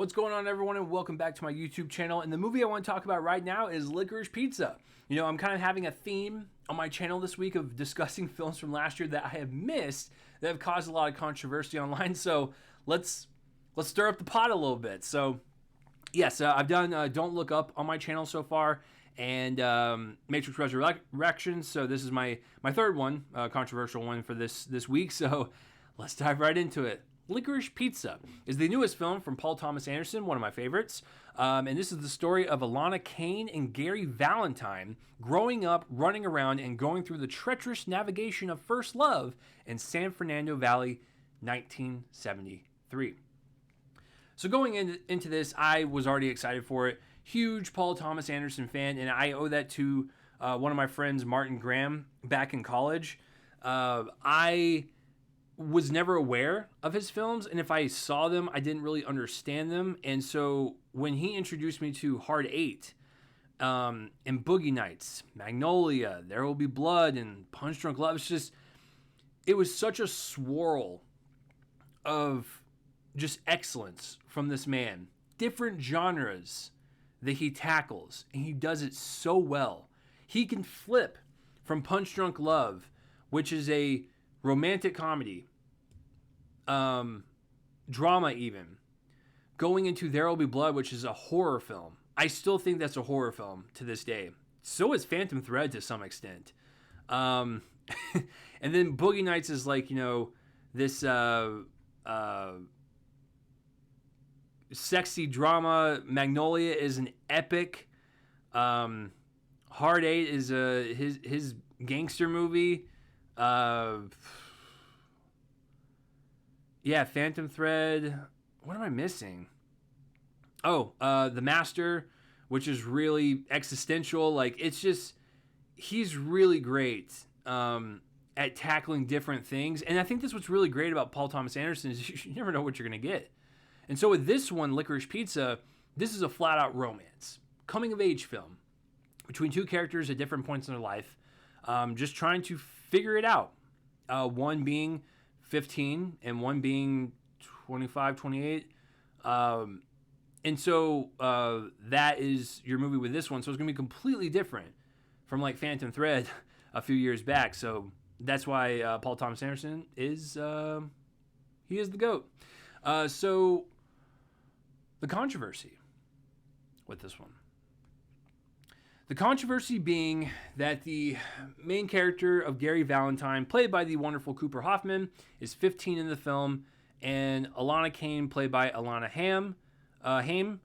What's going on, everyone, and welcome back to my YouTube channel. And the movie I want to talk about right now is Licorice Pizza. You know, I'm kind of having a theme on my channel this week of discussing films from last year that I have missed that have caused a lot of controversy online. So let's stir up the pot a little bit. So yes, I've done Don't Look Up on my channel so far, and Matrix Resurrections. So this is my third one, controversial one for this week. So let's dive right into it. Licorice Pizza is the newest film from Paul Thomas Anderson, one of my favorites. And this is the story of Alana, Kane, and Gary Valentine growing up, running around, and going through the treacherous navigation of first love in San Fernando Valley, 1973. So going into this, I was already excited for it. Huge Paul Thomas Anderson fan, and I owe that to one of my friends, Martin Graham, back in college. I was never aware of his films, and if I saw them, I didn't really understand them. And so when he introduced me to Hard Eight, and Boogie Nights, Magnolia, There Will Be Blood, and Punch Drunk Love, it was such a swirl of just excellence from this man. Different genres that he tackles, and he does it so well. He can flip from Punch Drunk Love, which is a romantic comedy, drama even, going into There Will Be Blood, which is a horror film. I still think that's a horror film to this day. So is Phantom Thread to some extent. And then Boogie Nights is like, you know, this sexy drama. Magnolia is an epic. Hard Eight is his gangster movie. Yeah, Phantom Thread. What am I missing? Oh, The Master, which is really existential. Like, it's just, he's really great at tackling different things. And I think that's what's really great about Paul Thomas Anderson is you never know what you're going to get. And so with this one, Licorice Pizza, this is a flat-out romance. Coming-of-age film between two characters at different points in their life, just trying to figure it out. One being 15 and one being 25, 28. And so that is your movie with this one. So it's going to be completely different from like Phantom Thread a few years back. So that's why Paul Thomas Anderson is, he is the GOAT. So the controversy with this one. The controversy being that the main character of Gary Valentine, played by the wonderful Cooper Hoffman, is 15 in the film, and Alana Kane, played by Alana Haim,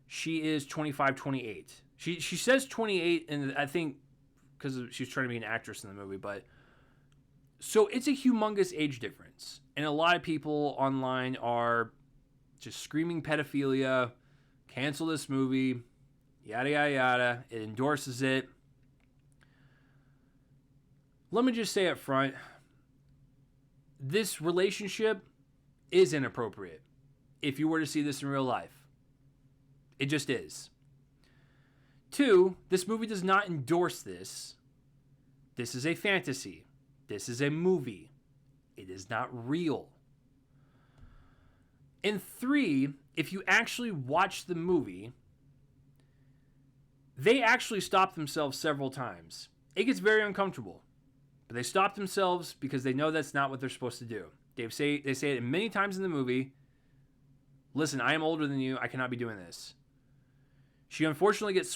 she is 25, 28. She says 28, and I think because she's trying to be an actress in the movie, but so it's a humongous age difference, and a lot of people online are just screaming pedophilia, cancel this movie, yada, yada, yada. It endorses it. Let me just say up front, this relationship is inappropriate if you were to see this in real life. It just is. 2, this movie does not endorse this. This is a fantasy. This is a movie. It is not real. And 3, if you actually watch the movie, they actually stop themselves several times. It gets very uncomfortable. But they stop themselves because they know that's not what they're supposed to do. They say it many times in the movie. Listen, I am older than you. I cannot be doing this. She unfortunately gets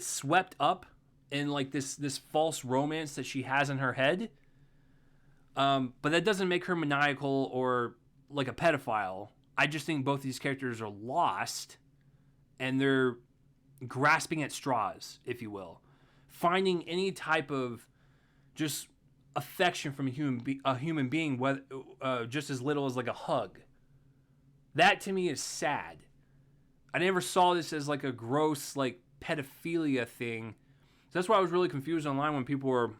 swept up in like this false romance that she has in her head. But that doesn't make her maniacal or like a pedophile. I just think both these characters are lost, and they're grasping at straws, if you will, finding any type of just affection from a human being, whether, just as little as like a hug. That to me is sad. I never saw this as like a gross like pedophilia thing. So that's why I was really confused online when people were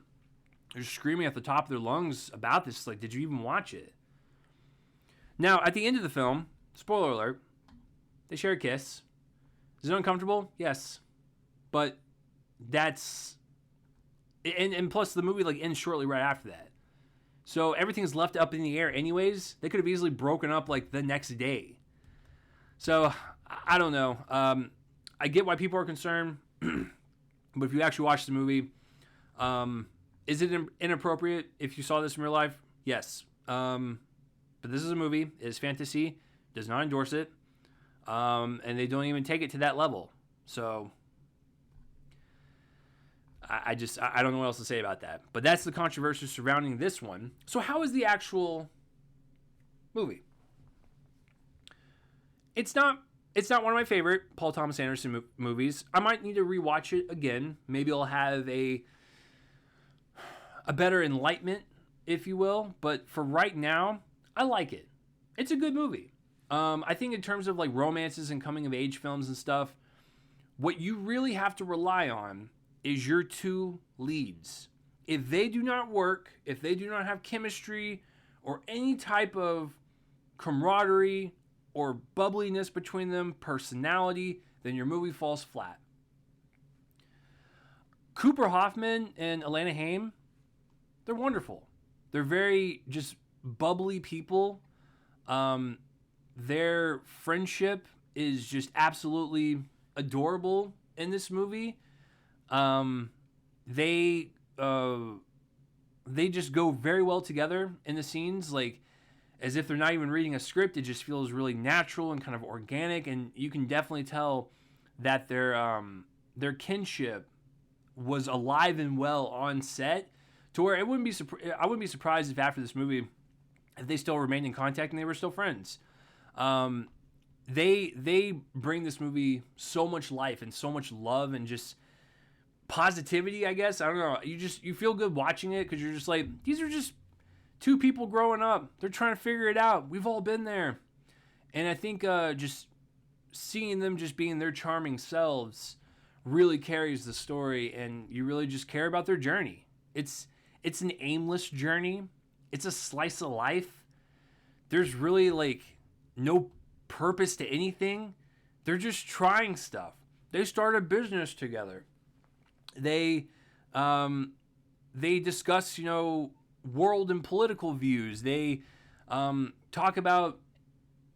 just screaming at the top of their lungs about this. Like, did you even watch it? Now, at the end of the film, spoiler alert, they share a kiss. Is it uncomfortable? Yes. But that's... And plus, the movie like ends shortly right after that. So everything's left up in the air anyways. They could have easily broken up like the next day. So I don't know. I get why people are concerned, but if you actually watch the movie, is it inappropriate if you saw this in real life? Yes. But this is a movie. It is fantasy. Does not endorse it. And they don't even take it to that level. So I don't know what else to say about that. But that's the controversy surrounding this one. So how is the actual movie? It's not one of my favorite Paul Thomas Anderson movies. I might need to rewatch it again. Maybe I'll have a better enlightenment, if you will. But for right now, I like it. It's a good movie. I think in terms of like romances and coming of age films and stuff, what you really have to rely on is your two leads. If they do not work, if they do not have chemistry or any type of camaraderie or bubbliness between them, personality, then your movie falls flat. Cooper Hoffman and Alana Haim, they're wonderful. They're very just bubbly people. Their friendship is just absolutely adorable in this movie. They just go very well together in the scenes, like as if they're not even reading a script. It just feels really natural and kind of organic, and you can definitely tell that their kinship was alive and well on set, to where I wouldn't be surprised if after this movie, if they still remained in contact and they were still friends. They bring this movie so much life and so much love and just positivity, I guess. I don't know. You feel good watching it because you're just like, these are just two people growing up. They're trying to figure it out. We've all been there. And I think just seeing them just being their charming selves really carries the story, and you really just care about their journey. It's an aimless journey. It's a slice of life. There's really like no purpose to anything. They're just trying stuff. They start a business together. They discuss, world and political views. They talk about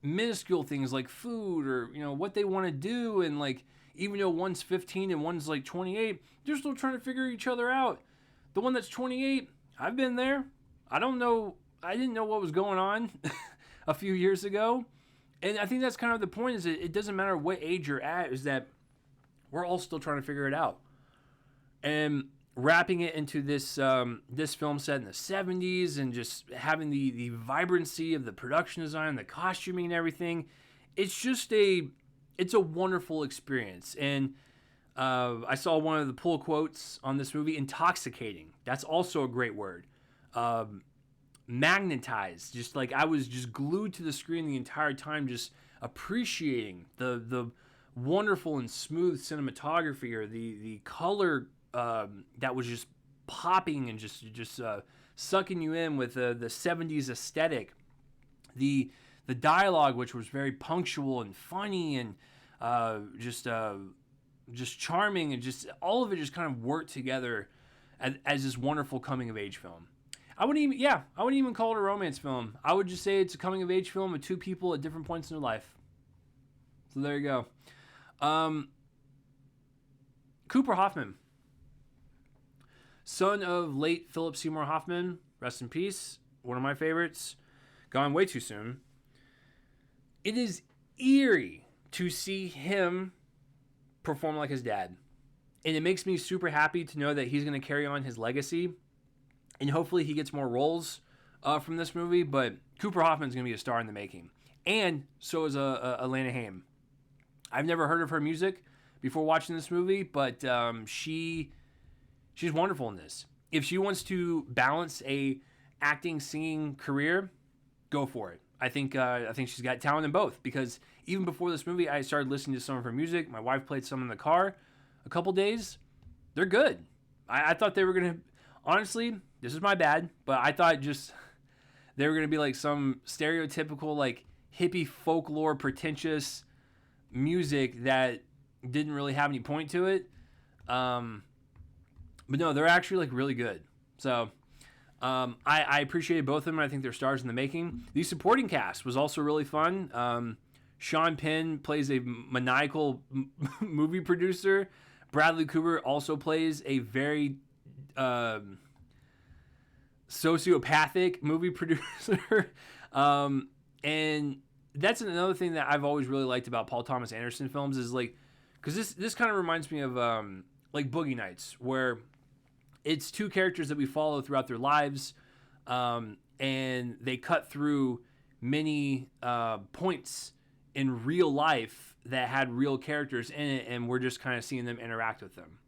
minuscule things like food or, what they want to do. And like, even though one's 15 and one's like 28, they're still trying to figure each other out. The one that's 28, I've been there. I didn't know what was going on a few years ago. And I think that's kind of the point, is it doesn't matter what age you're at, is that we're all still trying to figure it out. And wrapping it into this this film set in the 70s and just having the vibrancy of the production design, the costuming and everything, it's a wonderful experience. And I saw one of the pull quotes on this movie, intoxicating. That's also a great word. Magnetized, just like I was just glued to the screen the entire time, just appreciating the wonderful and smooth cinematography, or the color that was just popping and just sucking you in with the 70s aesthetic. The dialogue, which was very punctual and funny and just charming, and just all of it just kind of worked together as this wonderful coming of age film. I wouldn't even call it a romance film. I would just say it's a coming of age film of two people at different points in their life. So there you go. Cooper Hoffman, son of late Philip Seymour Hoffman, rest in peace, one of my favorites, gone way too soon. It is eerie to see him perform like his dad. And it makes me super happy to know that he's going to carry on his legacy. And hopefully he gets more roles from this movie. But Cooper Hoffman's going to be a star in the making. And so is Alana Haim. I've never heard of her music before watching this movie, but she's wonderful in this. If she wants to balance a acting, singing career, go for it. I think she's got talent in both, because even before this movie, I started listening to some of her music. My wife played some in the car a couple days. They're good. I thought they were going to, honestly, this is my bad, but I thought just they were going to be like some stereotypical, like hippie folklore, pretentious music that didn't really have any point to it. But no, they're actually like really good. So I appreciated both of them. I think they're stars in the making. The supporting cast was also really fun. Sean Penn plays a maniacal movie producer. Bradley Cooper also plays a very sociopathic movie producer. And that's another thing that I've always really liked about Paul Thomas Anderson films is like, because this kind of reminds me of like Boogie Nights, where it's two characters that we follow throughout their lives, and they cut through many points in real life that had real characters in it, and we're just kind of seeing them interact with them.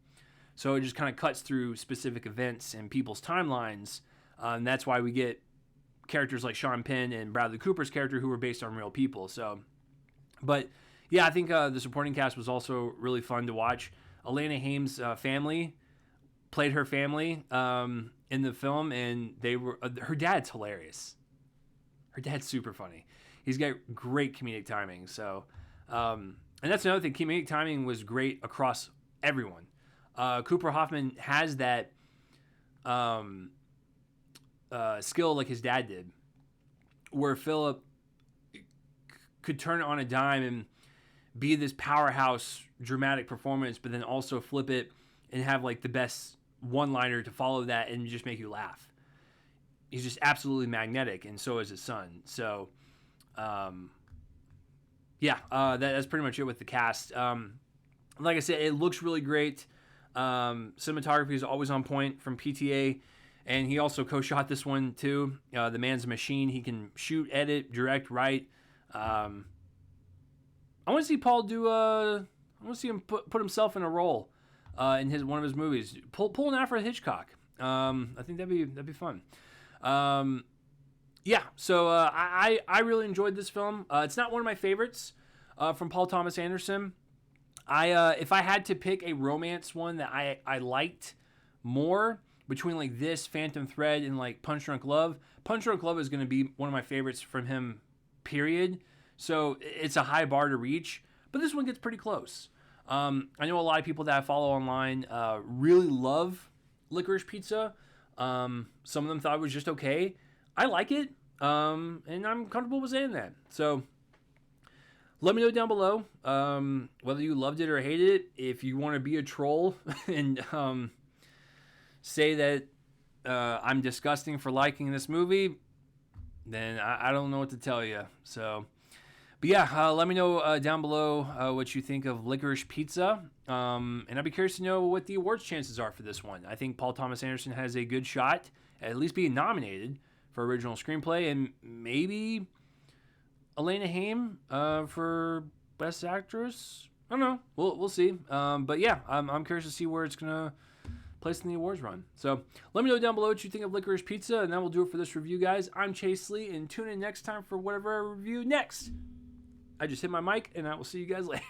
So it just kind of cuts through specific events and people's timelines, and that's why we get characters like Sean Penn and Bradley Cooper's character who were based on real people. So, but yeah, I think the supporting cast was also really fun to watch. Alana Haim's family played her family in the film, and they were her dad's hilarious. Her dad's super funny. He's got great comedic timing. So, and that's another thing. Comedic timing was great across everyone. Cooper Hoffman has that skill like his dad did, where Philip could turn it on a dime and be this powerhouse dramatic performance, but then also flip it and have like the best one-liner to follow that and just make you laugh. He's just absolutely magnetic, and so is his son. So, that's pretty much it with the cast. Like I said, it looks really great. Cinematography is always on point from PTA, and he also co-shot this one too. The man's a machine. He can shoot, edit, direct, write. I want to see Paul do. I want to see him put himself in a role in one of his movies. Pull an Alfred Hitchcock. I think that'd be fun. So I really enjoyed this film. It's not one of my favorites from Paul Thomas Anderson. If I had to pick a romance one that I liked more between like this, Phantom Thread, and like Punch Drunk Love is going to be one of my favorites from him, period. So it's a high bar to reach, but this one gets pretty close. I know a lot of people that I follow online really love Licorice Pizza. Some of them thought it was just okay. I like it, and I'm comfortable with saying that. So let me know down below whether you loved it or hated it. If you want to be a troll and say that I'm disgusting for liking this movie, then I don't know what to tell you. So, but yeah, let me know down below what you think of Licorice Pizza. And I'd be curious to know what the awards chances are for this one. I think Paul Thomas Anderson has a good shot at least being nominated for original screenplay, and maybe Alana Haim for best actress. I don't know. We'll see. But yeah, I'm curious to see where it's gonna place in the awards run. So let me know down below what you think of Licorice Pizza, and that will do it for this review, guys. I'm Chase Lee, and tune in next time for whatever I review next. I just hit my mic, and I will see you guys later.